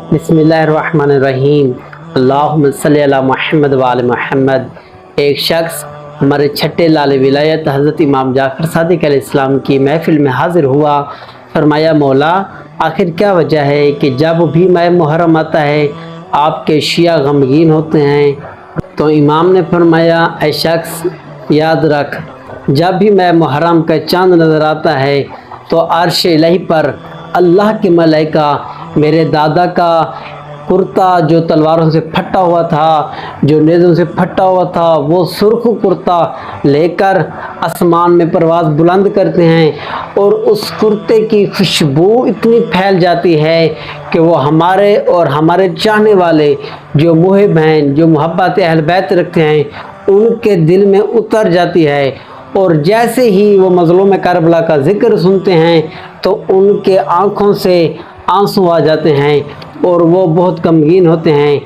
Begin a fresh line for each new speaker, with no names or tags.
बिस्मिल्लाहिर्रहमानिर्रहीम। अल्लाहुम्मा सल्ली अला मुहम्मद व आले मुहम्मद। एक शख्स हमारे छठे लाल विलायत हज़रत इमाम जाफ़र सादिक अलैहिस्सलाम की महफ़िल में हाज़िर हुआ। फरमाया, मौला आखिर क्या वजह है कि जब भी माह मुहर्रम आता है आपके शिया गमगीन होते हैं? तो इमाम ने फरमाया, ऐ शख्स याद रख, जब भी माह मुहर्रम का चाँद नज़र आता है तो अर्श इलाही पर अल्लाह के मलाइका मेरे दादा का कुर्ता जो तलवारों से फटा हुआ था, जो नेज़ों से फटा हुआ था, वो सुर्ख कुर्ता लेकर आसमान में परवाज़ बुलंद करते हैं और उस कुर्ते की खुशबू इतनी फैल जाती है कि वो हमारे और हमारे चाहने वाले जो मुहिब हैं, जो मोहब्बत अहल बैत रखते हैं, उनके दिल में उतर जाती है। और जैसे ही वो मज़लूम करबला का ज़िक्र सुनते हैं तो उनके आँखों से आंसू आ जाते हैं और वो बहुत गमगीन होते हैं।